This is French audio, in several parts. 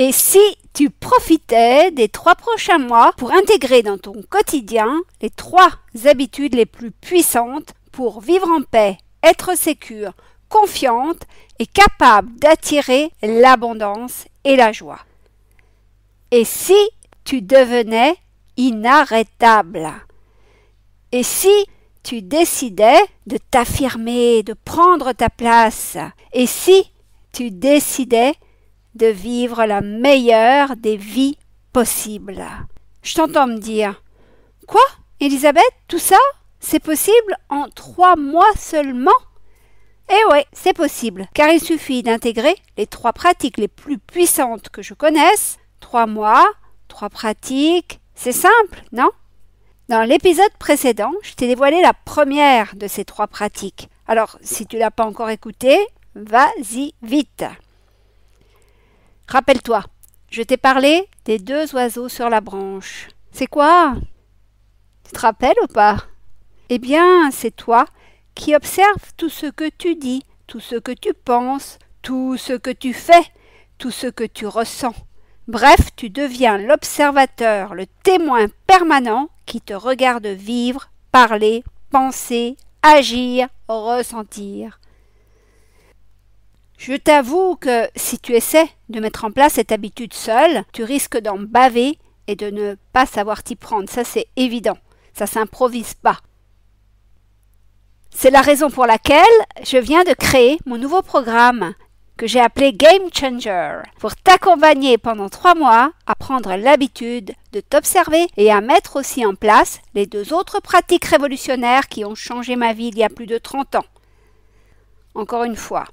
Et si tu profitais des 3 prochains mois pour intégrer dans ton quotidien les 3 habitudes les plus puissantes pour vivre en paix, être sécure, confiante et capable d'attirer l'abondance et la joie. Et si tu devenais inarrêtable? Et si tu décidais de t'affirmer, de prendre ta place? Et si tu décidais de vivre la meilleure des vies possibles? Je t'entends me dire « Quoi, Elisabeth, tout ça, c'est possible en 3 mois seulement ?» Eh ouais, c'est possible, car il suffit d'intégrer les 3 pratiques les plus puissantes que je connaisse. 3 mois, 3 pratiques, c'est simple, non? Dans l'épisode précédent, je t'ai dévoilé la première de ces 3 pratiques. Alors, si tu ne l'as pas encore écoutée, vas-y vite. Rappelle-toi, je t'ai parlé des 2 oiseaux sur la branche. C'est quoi? Tu te rappelles ou pas? Eh bien, c'est toi qui observes tout ce que tu dis, tout ce que tu penses, tout ce que tu fais, tout ce que tu ressens. Bref, tu deviens l'observateur, le témoin permanent qui te regarde vivre, parler, penser, agir, ressentir. Je t'avoue que si tu essaies de mettre en place cette habitude seule, tu risques d'en baver et de ne pas savoir t'y prendre. Ça, c'est évident. Ça s'improvise pas. C'est la raison pour laquelle je viens de créer mon nouveau programme que j'ai appelé Game Changer pour t'accompagner pendant 3 mois à prendre l'habitude de t'observer et à mettre aussi en place les 2 autres pratiques révolutionnaires qui ont changé ma vie il y a plus de 30 ans. Encore une fois,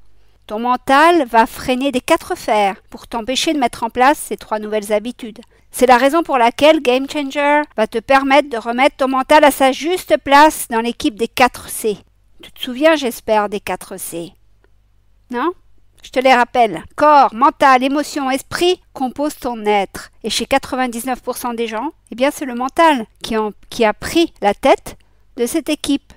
ton mental va freiner des 4 fers pour t'empêcher de mettre en place ces 3 nouvelles habitudes. C'est la raison pour laquelle Game Changer va te permettre de remettre ton mental à sa juste place dans l'équipe des 4 C. Tu te souviens, j'espère, des 4 C? Non? Je te les rappelle. Corps, mental, émotion, esprit composent ton être. Et chez 99% des gens, eh bien, c'est le mental qui a pris la tête de cette équipe.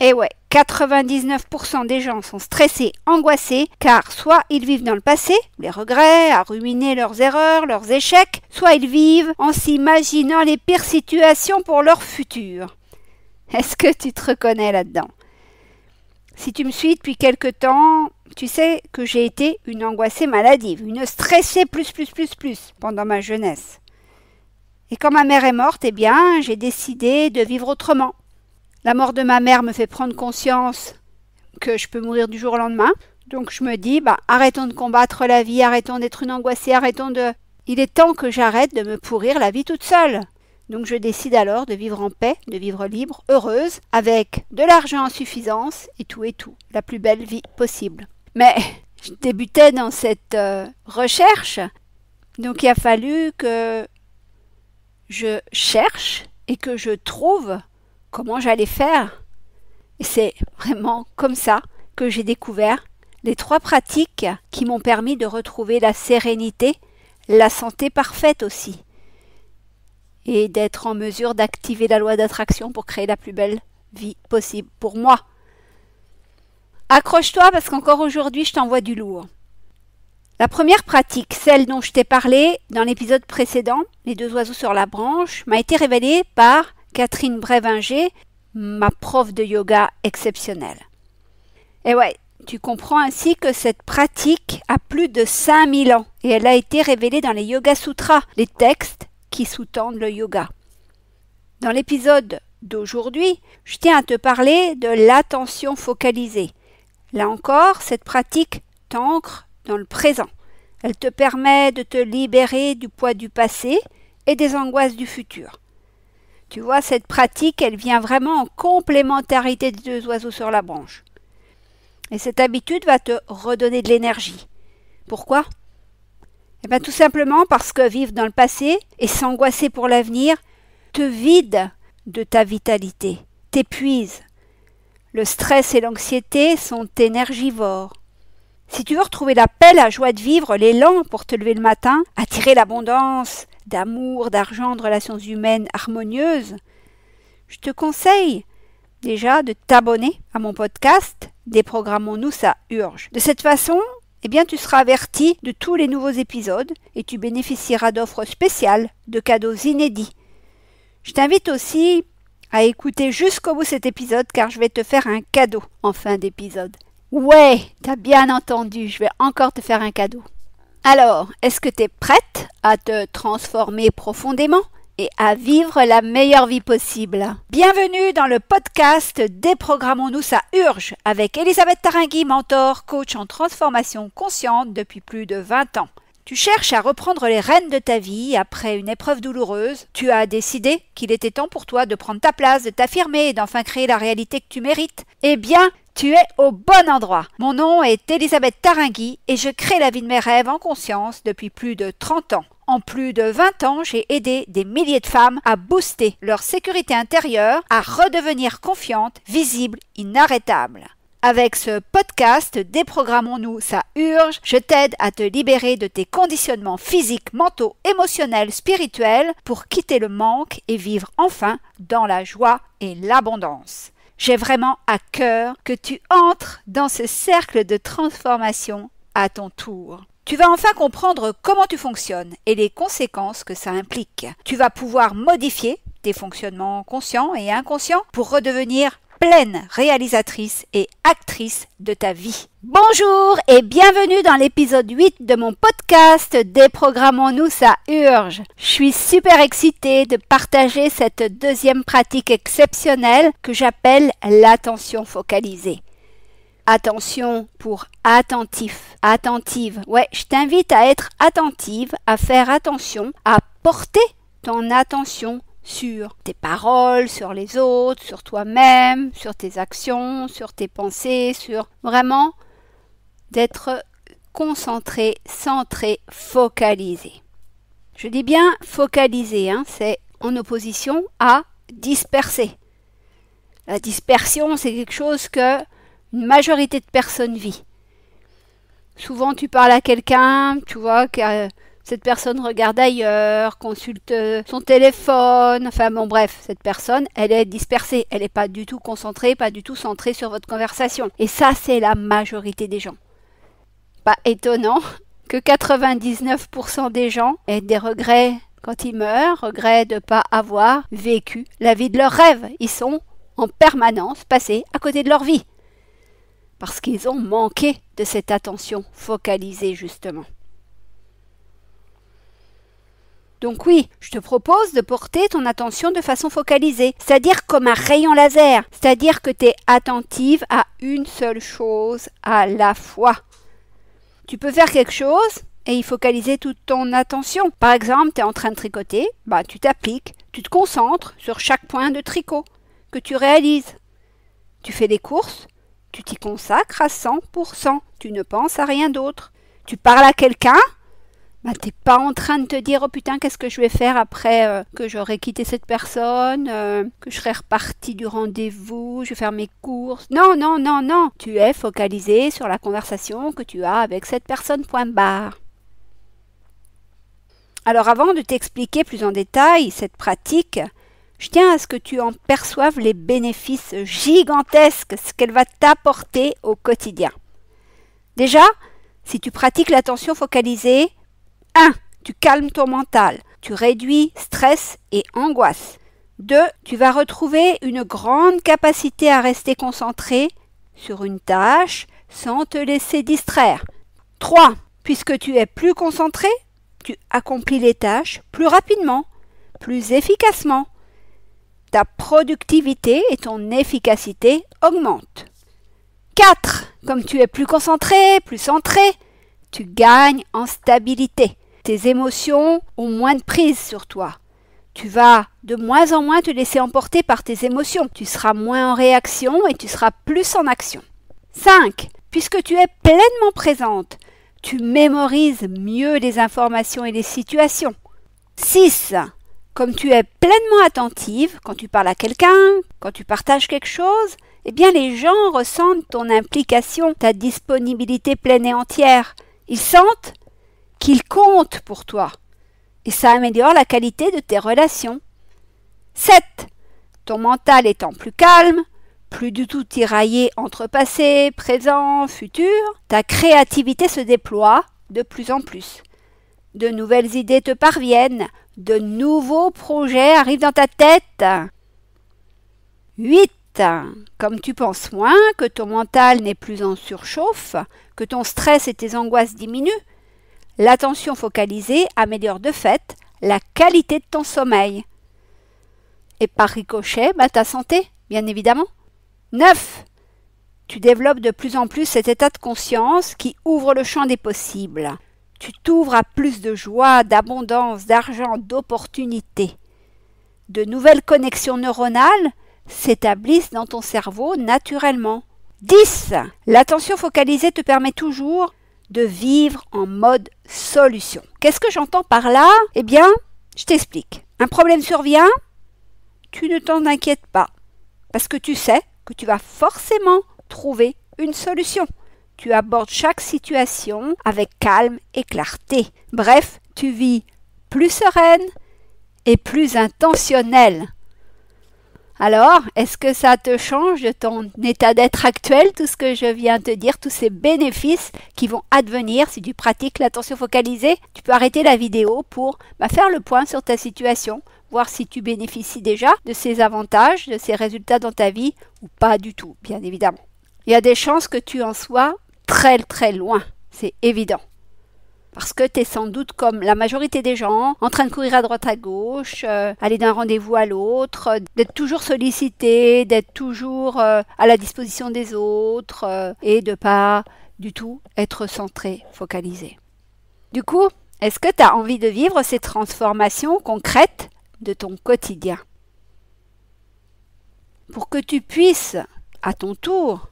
Et ouais, 99% des gens sont stressés, angoissés, car soit ils vivent dans le passé, les regrets, à ruminer leurs erreurs, leurs échecs, soit ils vivent en s'imaginant les pires situations pour leur futur. Est-ce que tu te reconnais là-dedans? Si tu me suis depuis quelque temps, tu sais que j'ai été une angoissée maladive, une stressée plus pendant ma jeunesse. Et quand ma mère est morte, eh bien, j'ai décidé de vivre autrement. La mort de ma mère me fait prendre conscience que je peux mourir du jour au lendemain. Donc je me dis, arrêtons de combattre la vie, arrêtons d'être une angoissée, Il est temps que j'arrête de me pourrir la vie toute seule. Donc je décide alors de vivre en paix, de vivre libre, heureuse, avec de l'argent en suffisance et tout, la plus belle vie possible. Mais je débutais dans cette recherche, donc il a fallu que je cherche et que je trouve comment j'allais faire. Et c'est vraiment comme ça que j'ai découvert les 3 pratiques qui m'ont permis de retrouver la sérénité, la santé parfaite aussi, et d'être en mesure d'activer la loi d'attraction pour créer la plus belle vie possible pour moi. Accroche-toi parce qu'encore aujourd'hui, je t'envoie du lourd. La première pratique, celle dont je t'ai parlé dans l'épisode précédent, les 2 oiseaux sur la branche, m'a été révélée par Catherine Brévinger, ma prof de yoga exceptionnelle. Et ouais, tu comprends ainsi que cette pratique a plus de 5000 ans et elle a été révélée dans les Yoga Sutras, les textes qui sous-tendent le yoga. Dans l'épisode d'aujourd'hui, je tiens à te parler de l'attention focalisée. Là encore, cette pratique t'ancre dans le présent. Elle te permet de te libérer du poids du passé et des angoisses du futur. Tu vois, cette pratique, elle vient vraiment en complémentarité des 2 oiseaux sur la branche. Et cette habitude va te redonner de l'énergie. Pourquoi? Eh bien, tout simplement parce que vivre dans le passé et s'angoisser pour l'avenir te vide de ta vitalité, t'épuise. Le stress et l'anxiété sont énergivores. Si tu veux retrouver la paix, la joie de vivre, l'élan pour te lever le matin, attirer l'abondance d'amour, d'argent, de relations humaines harmonieuses, je te conseille déjà de t'abonner à mon podcast Déprogrammons-nous, ça urge. De cette façon, eh bien tu seras averti de tous les nouveaux épisodes et tu bénéficieras d'offres spéciales, de cadeaux inédits. Je t'invite aussi à écouter jusqu'au bout cet épisode car je vais te faire un cadeau en fin d'épisode. Ouais, t'as bien entendu, je vais encore te faire un cadeau. Alors, est-ce que t'es prête à te transformer profondément et à vivre la meilleure vie possible? Bienvenue dans le podcast Déprogrammons-nous, ça urge avec Elisabeth Taringui, mentor, coach en transformation consciente depuis plus de 20 ans. Tu cherches à reprendre les rênes de ta vie après une épreuve douloureuse. Tu as décidé qu'il était temps pour toi de prendre ta place, de t'affirmer et d'enfin créer la réalité que tu mérites. Eh bien, tu es au bon endroit. Mon nom est Elisabeth Taringui et je crée la vie de mes rêves en conscience depuis plus de 30 ans. En plus de 20 ans, j'ai aidé des milliers de femmes à booster leur sécurité intérieure, à redevenir confiantes, visibles, inarrêtables. Avec ce podcast Déprogrammons-nous, ça urge, je t'aide à te libérer de tes conditionnements physiques, mentaux, émotionnels, spirituels pour quitter le manque et vivre enfin dans la joie et l'abondance. J'ai vraiment à cœur que tu entres dans ce cercle de transformation à ton tour. Tu vas enfin comprendre comment tu fonctionnes et les conséquences que ça implique. Tu vas pouvoir modifier tes fonctionnements conscients et inconscients pour redevenir pleine réalisatrice et actrice de ta vie. Bonjour et bienvenue dans l'épisode 8 de mon podcast Déprogrammons-nous, ça urge. Je suis super excitée de partager cette deuxième pratique exceptionnelle que j'appelle l'attention focalisée. Attention pour attentif, attentive. Ouais, je t'invite à être attentive, à faire attention, à porter ton attention sur tes paroles, sur les autres, sur toi-même, sur tes actions, sur tes pensées, sur vraiment d'être concentré, centré, focalisé. Je dis bien focalisé, c'est en opposition à disperser. La dispersion, c'est quelque chose que une majorité de personnes vit. Souvent, tu parles à quelqu'un, tu vois, que cette personne regarde ailleurs, consulte son téléphone, enfin bon bref, cette personne, elle est dispersée, elle n'est pas du tout concentrée, pas du tout centrée sur votre conversation. Et ça, c'est la majorité des gens. Pas étonnant que 99% des gens aient des regrets quand ils meurent, regrets de ne pas avoir vécu la vie de leurs rêves. Ils sont en permanence passés à côté de leur vie. Parce qu'ils ont manqué de cette attention focalisée justement. Donc oui, je te propose de porter ton attention de façon focalisée, c'est-à-dire comme un rayon laser, c'est-à-dire que tu es attentive à une seule chose à la fois. Tu peux faire quelque chose et y focaliser toute ton attention. Par exemple, tu es en train de tricoter, tu t'appliques, tu te concentres sur chaque point de tricot que tu réalises. Tu fais des courses, tu t'y consacres à 100%, tu ne penses à rien d'autre. Tu parles à quelqu'un, t'es pas en train de te dire « Oh putain, qu'est-ce que je vais faire après que j'aurai quitté cette personne, que je serai reparti du rendez-vous, je vais faire mes courses. » Non, non, non, non. Tu es focalisé sur la conversation que tu as avec cette personne, point barre. Alors avant de t'expliquer plus en détail cette pratique, je tiens à ce que tu en perçoives les bénéfices gigantesques, ce qu'elle va t'apporter au quotidien. Déjà, si tu pratiques l'attention focalisée, 1. Tu calmes ton mental, tu réduis stress et angoisse. 2. Tu vas retrouver une grande capacité à rester concentré sur une tâche sans te laisser distraire. 3. Puisque tu es plus concentré, tu accomplis les tâches plus rapidement, plus efficacement. Ta productivité et ton efficacité augmentent. 4. Comme tu es plus concentré, plus centré, tu gagnes en stabilité. Tes émotions ont moins de prise sur toi. Tu vas de moins en moins te laisser emporter par tes émotions. Tu seras moins en réaction et tu seras plus en action. 5. Puisque tu es pleinement présente, tu mémorises mieux les informations et les situations. 6. Comme tu es pleinement attentive, quand tu parles à quelqu'un, quand tu partages quelque chose, eh bien les gens ressentent ton implication, ta disponibilité pleine et entière. Ils sentent qu'ils comptent pour toi. Et ça améliore la qualité de tes relations. 7. Ton mental étant plus calme, plus du tout tiraillé entre passé, présent, futur, ta créativité se déploie de plus en plus. De nouvelles idées te parviennent, de nouveaux projets arrivent dans ta tête. 8. Comme tu penses moins, que ton mental n'est plus en surchauffe, que ton stress et tes angoisses diminuent, l'attention focalisée améliore de fait la qualité de ton sommeil. Et par ricochet, ta santé, bien évidemment. 9. Tu développes de plus en plus cet état de conscience qui ouvre le champ des possibles. Tu t'ouvres à plus de joie, d'abondance, d'argent, d'opportunités. De nouvelles connexions neuronales s'établissent dans ton cerveau naturellement. 10. L'attention focalisée te permet toujours de vivre en mode solution. Qu'est-ce que j'entends par là? Eh bien, je t'explique. Un problème survient, tu ne t'en inquiètes pas, parce que tu sais que tu vas forcément trouver une solution. Tu abordes chaque situation avec calme et clarté. Bref, tu vis plus sereine et plus intentionnelle. Alors, est-ce que ça te change de ton état d'être actuel, tout ce que je viens de te dire, tous ces bénéfices qui vont advenir si tu pratiques l'attention focalisée? Tu peux arrêter la vidéo pour faire le point sur ta situation, voir si tu bénéficies déjà de ces avantages, de ces résultats dans ta vie ou pas du tout, bien évidemment. Il y a des chances que tu en sois très très loin, c'est évident. Parce que tu es sans doute comme la majorité des gens, en train de courir à droite à gauche, aller d'un rendez-vous à l'autre, d'être toujours sollicité, d'être toujours à la disposition des autres et de pas du tout être centré, focalisé. Du coup, est-ce que tu as envie de vivre ces transformations concrètes de ton quotidien? Pour que tu puisses, à ton tour,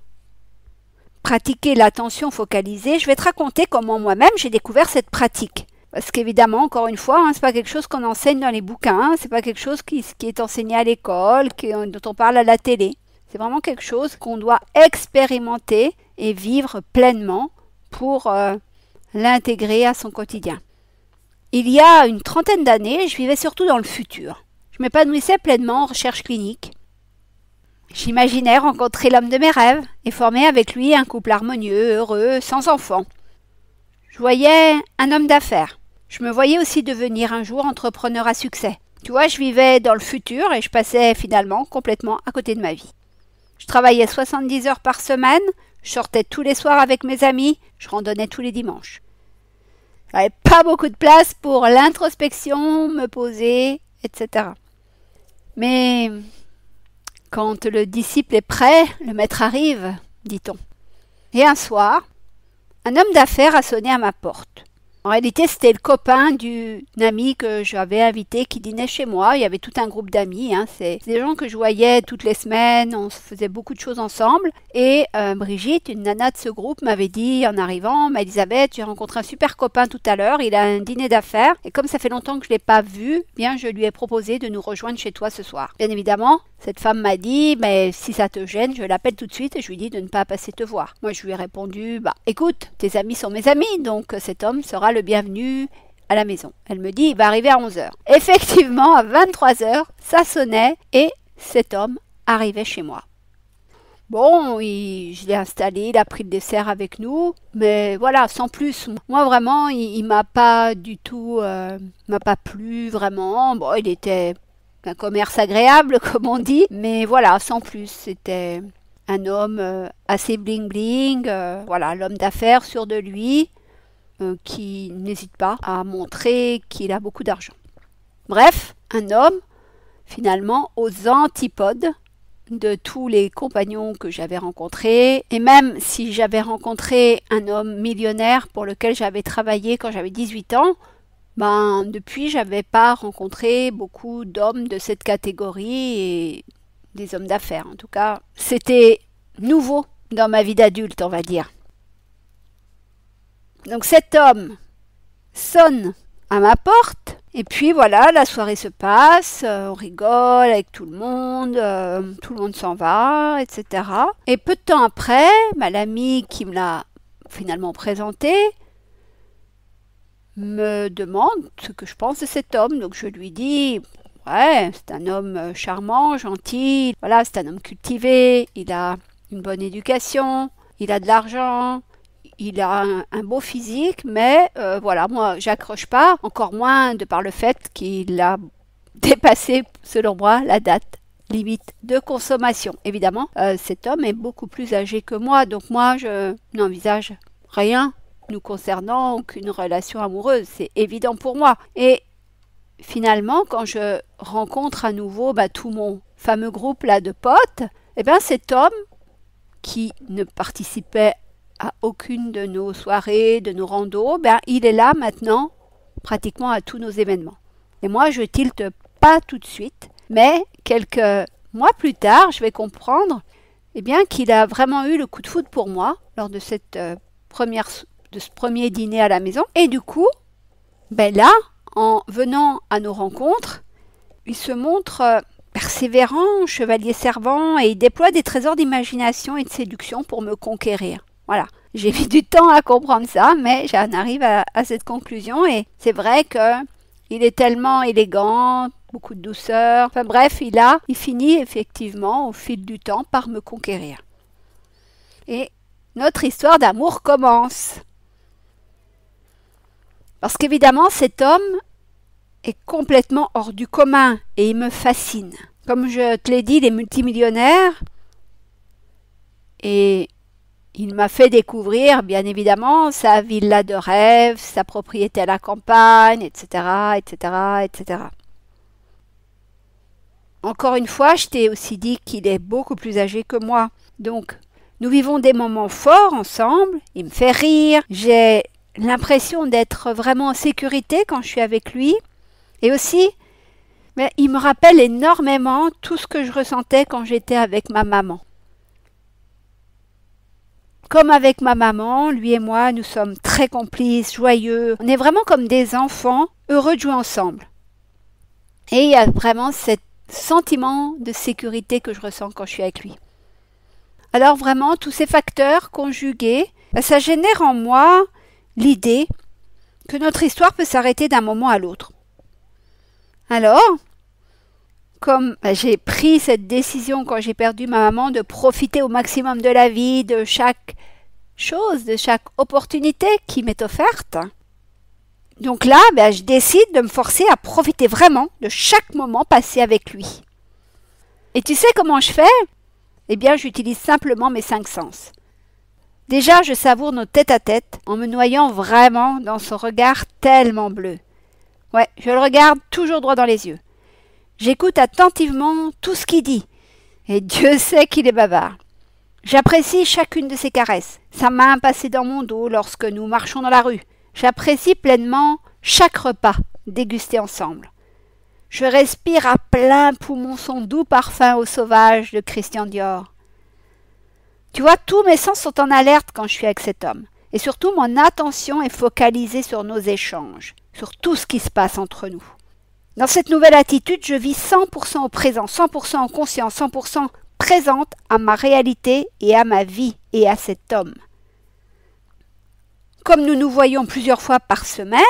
pratiquer l'attention focalisée, je vais te raconter comment moi-même j'ai découvert cette pratique. Parce qu'évidemment, encore une fois, c'est pas quelque chose qu'on enseigne dans les bouquins, c'est pas quelque chose qui est enseigné à l'école, dont on parle à la télé. C'est vraiment quelque chose qu'on doit expérimenter et vivre pleinement pour l'intégrer à son quotidien. Il y a une trentaine d'années, je vivais surtout dans le futur. Je m'épanouissais pleinement en recherche clinique. J'imaginais rencontrer l'homme de mes rêves et former avec lui un couple harmonieux, heureux, sans enfants. Je voyais un homme d'affaires. Je me voyais aussi devenir un jour entrepreneur à succès. Tu vois, je vivais dans le futur et je passais finalement complètement à côté de ma vie. Je travaillais 70 heures par semaine, je sortais tous les soirs avec mes amis, je randonnais tous les dimanches. Il n'y avait pas beaucoup de place pour l'introspection, me poser, etc. Mais quand le disciple est prêt, le maître arrive, dit-on. Et un soir, un homme d'affaires a sonné à ma porte. En réalité, c'était le copain d'une amie que j'avais invité qui dînait chez moi. Il y avait tout un groupe d'amis. C'est des gens que je voyais toutes les semaines. On faisait beaucoup de choses ensemble. Et Brigitte, une nana de ce groupe, m'avait dit en arrivant, Elisabeth, j'ai rencontré un super copain tout à l'heure. Il a un dîner d'affaires. Et comme ça fait longtemps que je ne l'ai pas vu, je lui ai proposé de nous rejoindre chez toi ce soir. Bien évidemment, cette femme m'a dit, mais si ça te gêne, je l'appelle tout de suite et je lui dis de ne pas passer te voir. Moi, je lui ai répondu, écoute, tes amis sont mes amis, donc cet homme sera le bienvenu à la maison. Elle me dit, il va arriver à 11h. Effectivement, à 23h, ça sonnait et cet homme arrivait chez moi. Bon, je l'ai installé, il a pris le dessert avec nous, mais voilà, sans plus. Moi, vraiment, il m'a pas du tout, m'a pas plu vraiment. Bon, il était un commerce agréable, comme on dit, mais voilà, sans plus. C'était un homme assez bling-bling, voilà, l'homme d'affaires sûr de lui, qui n'hésite pas à montrer qu'il a beaucoup d'argent. Bref, un homme, finalement, aux antipodes de tous les compagnons que j'avais rencontrés, et même si j'avais rencontré un homme millionnaire pour lequel j'avais travaillé quand j'avais 18 ans, depuis j'avais pas rencontré beaucoup d'hommes de cette catégorie et des hommes d'affaires. En tout cas, c'était nouveau dans ma vie d'adulte, on va dire. Donc cet homme sonne à ma porte, et puis voilà, la soirée se passe, on rigole avec tout le monde s'en va, etc. Et peu de temps après, l'amie qui me l'a finalement présenté me demande ce que je pense de cet homme. Donc je lui dis, Ouais, c'est un homme charmant, gentil, voilà, c'est un homme cultivé, il a une bonne éducation, il a de l'argent, il a un beau physique, mais voilà, moi, j'accroche pas, encore moins de par le fait qu'il a dépassé, selon moi, la date limite de consommation. Évidemment, cet homme est beaucoup plus âgé que moi, donc moi, je n'envisage rien nous concernant, aucune relation amoureuse, c'est évident pour moi. Et finalement, quand je rencontre à nouveau tout mon fameux groupe là de potes, eh bien cet homme qui ne participait à aucune de nos soirées, de nos randos, il est là maintenant pratiquement à tous nos événements. Et moi, je tilte pas tout de suite, mais quelques mois plus tard, je vais comprendre qu'il a vraiment eu le coup de foudre pour moi lors de ce premier dîner à la maison. Et du coup, là, en venant à nos rencontres, il se montre persévérant, chevalier servant, et il déploie des trésors d'imagination et de séduction pour me conquérir. Voilà, j'ai mis du temps à comprendre ça, mais j'en arrive à cette conclusion, et c'est vrai que il est tellement élégant, beaucoup de douceur, enfin bref, il finit effectivement au fil du temps par me conquérir. Et notre histoire d'amour commence. Parce qu'évidemment, cet homme est complètement hors du commun et il me fascine. Comme je te l'ai dit, il est multimillionnaire et il m'a fait découvrir, bien évidemment, sa villa de rêve, sa propriété à la campagne, etc., etc., etc. Encore une fois, je t'ai aussi dit qu'il est beaucoup plus âgé que moi. Donc, nous vivons des moments forts ensemble, il me fait rire, j'ai l'impression d'être vraiment en sécurité quand je suis avec lui. Et aussi, il me rappelle énormément tout ce que je ressentais quand j'étais avec ma maman. Comme avec ma maman, lui et moi, nous sommes très complices, joyeux. On est vraiment comme des enfants, heureux de jouer ensemble. Et il y a vraiment ce sentiment de sécurité que je ressens quand je suis avec lui. Alors vraiment, tous ces facteurs conjugués, ça génère en moi l'idée que notre histoire peut s'arrêter d'un moment à l'autre. Alors, comme j'ai pris cette décision quand j'ai perdu ma maman de profiter au maximum de la vie, de chaque chose, de chaque opportunité qui m'est offerte, donc là, je décide de me forcer à profiter vraiment de chaque moment passé avec lui. Et tu sais comment je fais ? J'utilise simplement mes 5 sens. Déjà, je savoure nos tête-à-tête en me noyant vraiment dans son regard tellement bleu. Ouais, je le regarde toujours droit dans les yeux. J'écoute attentivement tout ce qu'il dit. Et Dieu sait qu'il est bavard. J'apprécie chacune de ses caresses, sa main passée dans mon dos lorsque nous marchons dans la rue. J'apprécie pleinement chaque repas dégusté ensemble. Je respire à plein poumon son doux parfum au sauvage de Christian Dior. Tu vois, tous mes sens sont en alerte quand je suis avec cet homme. Et surtout, mon attention est focalisée sur nos échanges, sur tout ce qui se passe entre nous. Dans cette nouvelle attitude, je vis 100% au présent, 100% en conscience, 100% présente à ma réalité et à ma vie et à cet homme. Comme nous nous voyons plusieurs fois par semaine,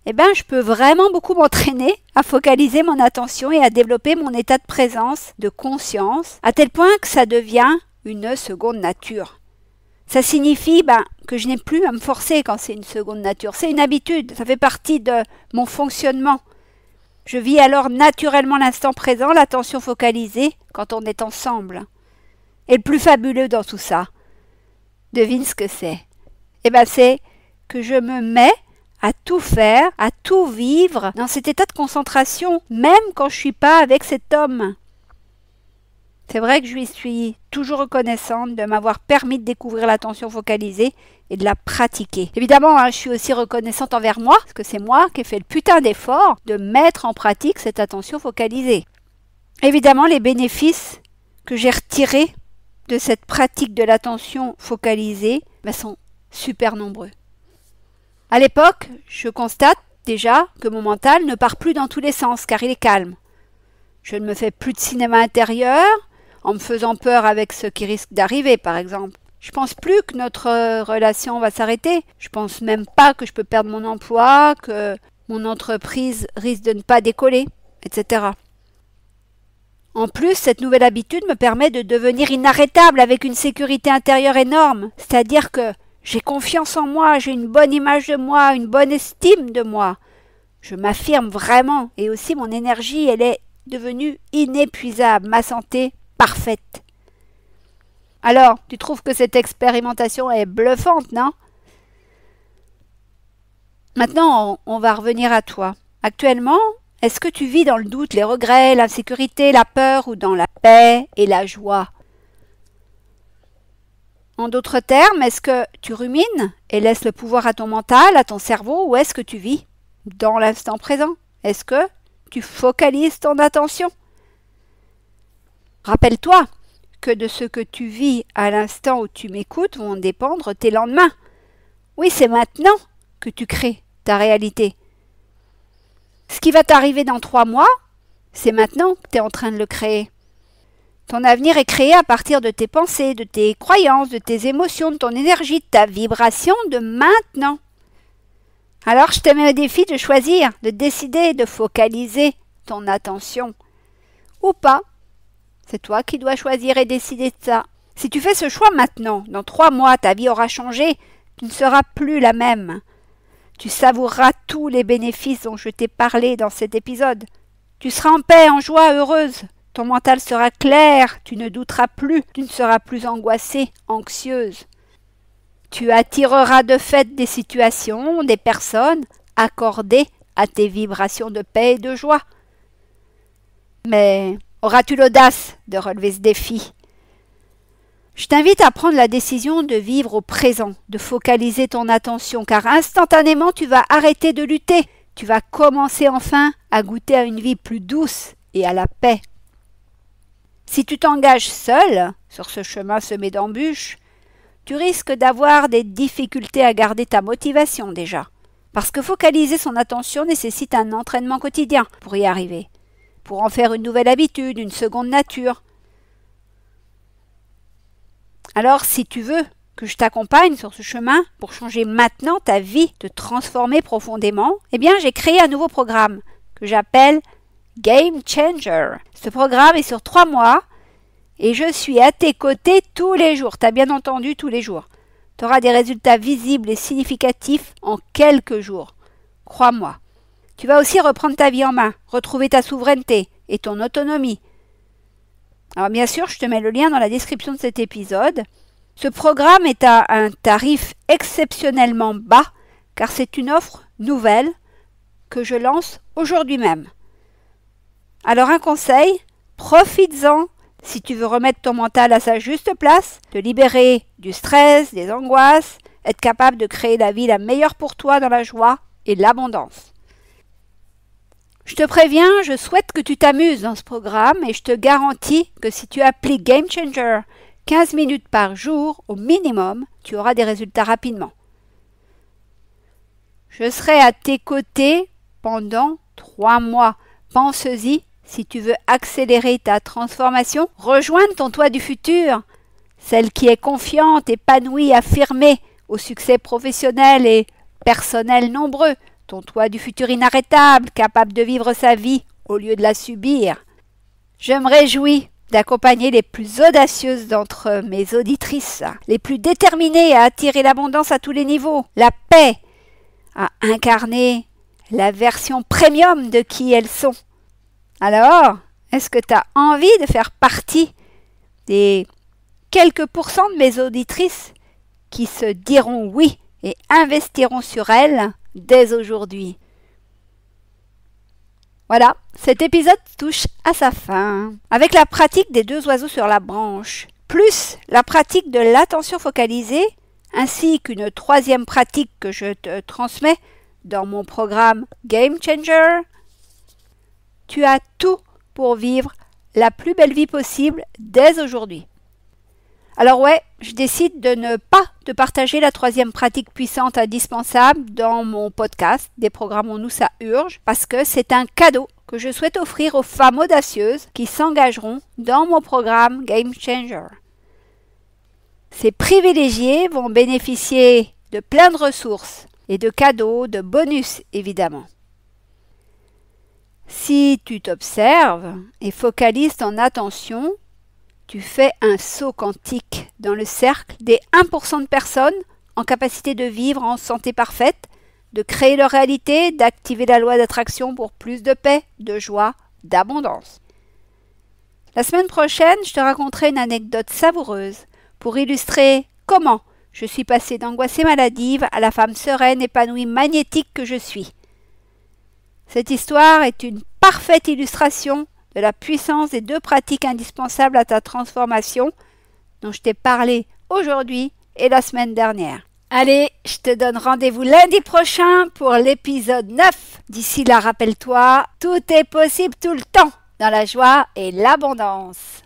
je peux vraiment beaucoup m'entraîner à focaliser mon attention et à développer mon état de présence, de conscience, à tel point que ça devient une seconde nature. Ça signifie que je n'ai plus à me forcer quand c'est une seconde nature. C'est une habitude, ça fait partie de mon fonctionnement. Je vis alors naturellement l'instant présent, l'attention focalisée quand on est ensemble. Et le plus fabuleux dans tout ça, devine ce que c'est. C'est que je me mets à tout faire, à tout vivre dans cet état de concentration, même quand je ne suis pas avec cet homme. C'est vrai que je lui suis toujours reconnaissante de m'avoir permis de découvrir l'attention focalisée et de la pratiquer. Évidemment, je suis aussi reconnaissante envers moi, parce que c'est moi qui ai fait le putain d'effort de mettre en pratique cette attention focalisée. Évidemment, les bénéfices que j'ai retirés de cette pratique de l'attention focalisée sont super nombreux. À l'époque, je constate déjà que mon mental ne part plus dans tous les sens, car il est calme. Je ne me fais plus de cinéma intérieur, en me faisant peur avec ce qui risque d'arriver, par exemple. Je pense plus que notre relation va s'arrêter. Je pense même pas que je peux perdre mon emploi, que mon entreprise risque de ne pas décoller, etc. En plus, cette nouvelle habitude me permet de devenir inarrêtable avec une sécurité intérieure énorme. C'est-à-dire que j'ai confiance en moi, j'ai une bonne image de moi, une bonne estime de moi. Je m'affirme vraiment et aussi mon énergie, elle est devenue inépuisable, ma santé parfaite. Alors, tu trouves que cette expérimentation est bluffante, non? Maintenant, on va revenir à toi. Actuellement, est-ce que tu vis dans le doute, les regrets, l'insécurité, la peur ou dans la paix et la joie? En d'autres termes, est-ce que tu rumines et laisses le pouvoir à ton mental, à ton cerveau, ou est-ce que tu vis dans l'instant présent? Est-ce que tu focalises ton attention? Rappelle-toi que de ce que tu vis à l'instant où tu m'écoutes vont dépendre tes lendemains. Oui, c'est maintenant que tu crées ta réalité. Ce qui va t'arriver dans 3 mois, c'est maintenant que tu es en train de le créer. Ton avenir est créé à partir de tes pensées, de tes croyances, de tes émotions, de ton énergie, de ta vibration de maintenant. Alors je te mets au défi de choisir, de décider, de focaliser ton attention. Ou pas. C'est toi qui dois choisir et décider de ça. Si tu fais ce choix maintenant, dans 3 mois, ta vie aura changé, tu ne seras plus la même. Tu savoureras tous les bénéfices dont je t'ai parlé dans cet épisode. Tu seras en paix, en joie, heureuse. Ton mental sera clair, tu ne douteras plus, tu ne seras plus angoissée, anxieuse. Tu attireras de fait des situations, des personnes accordées à tes vibrations de paix et de joie. Mais auras-tu l'audace de relever ce défi? Je t'invite à prendre la décision de vivre au présent, de focaliser ton attention, car instantanément tu vas arrêter de lutter. Tu vas commencer enfin à goûter à une vie plus douce et à la paix. Si tu t'engages seul sur ce chemin semé d'embûches, tu risques d'avoir des difficultés à garder ta motivation déjà. Parce que focaliser son attention nécessite un entraînement quotidien pour y arriver, pour en faire une nouvelle habitude, une seconde nature. Alors, si tu veux que je t'accompagne sur ce chemin pour changer maintenant ta vie, te transformer profondément, eh bien, j'ai créé un nouveau programme que j'appelle Game Changer. Ce programme est sur 3 mois et je suis à tes côtés tous les jours. Tu as bien entendu, tous les jours. Tu auras des résultats visibles et significatifs en quelques jours. Crois-moi. Tu vas aussi reprendre ta vie en main, retrouver ta souveraineté et ton autonomie. Alors bien sûr, je te mets le lien dans la description de cet épisode. Ce programme est à un tarif exceptionnellement bas car c'est une offre nouvelle que je lance aujourd'hui même. Alors un conseil, profites-en si tu veux remettre ton mental à sa juste place, te libérer du stress, des angoisses, être capable de créer la vie la meilleure pour toi dans la joie et l'abondance. Je te préviens, je souhaite que tu t'amuses dans ce programme et je te garantis que si tu appliques Game Changer 15 minutes par jour au minimum, tu auras des résultats rapidement. Je serai à tes côtés pendant 3 mois. Pense-y, si tu veux accélérer ta transformation, rejoindre ton toi du futur, celle qui est confiante, épanouie, affirmée, au succès professionnel et personnel nombreux, ton toi du futur inarrêtable, capable de vivre sa vie au lieu de la subir. Je me réjouis d'accompagner les plus audacieuses d'entre mes auditrices, les plus déterminées à attirer l'abondance à tous les niveaux, la paix, à incarner la version premium de qui elles sont. Alors, est-ce que tu as envie de faire partie des quelques pourcents de mes auditrices qui se diront oui et investiront sur elles dès aujourd'hui? Voilà, cet épisode touche à sa fin. Avec la pratique des 2 oiseaux sur la branche, plus la pratique de l'attention focalisée, ainsi qu'une 3e pratique que je te transmets dans mon programme Game Changer, tu as tout pour vivre la plus belle vie possible dès aujourd'hui. Alors ouais, je décide de ne pas te partager la 3e pratique puissante indispensable dans mon podcast Déprogrammons-nous, ça urge, parce que c'est un cadeau que je souhaite offrir aux femmes audacieuses qui s'engageront dans mon programme Game Changer. Ces privilégiés vont bénéficier de plein de ressources et de cadeaux, de bonus évidemment. Si Si tu t'observes et focalises ton attention, tu fais un saut quantique dans le cercle des 1% de personnes en capacité de vivre en santé parfaite, de créer leur réalité, d'activer la loi d'attraction pour plus de paix, de joie, d'abondance. La semaine prochaine, je te raconterai une anecdote savoureuse pour illustrer comment je suis passée d'angoissée maladive à la femme sereine, épanouie, magnétique que je suis. Cette histoire est une parfaite illustration de la puissance des 2 pratiques indispensables à ta transformation dont je t'ai parlé aujourd'hui et la semaine dernière. Allez, je te donne rendez-vous lundi prochain pour l'épisode 9. D'ici là, rappelle-toi, tout est possible tout le temps, dans la joie et l'abondance.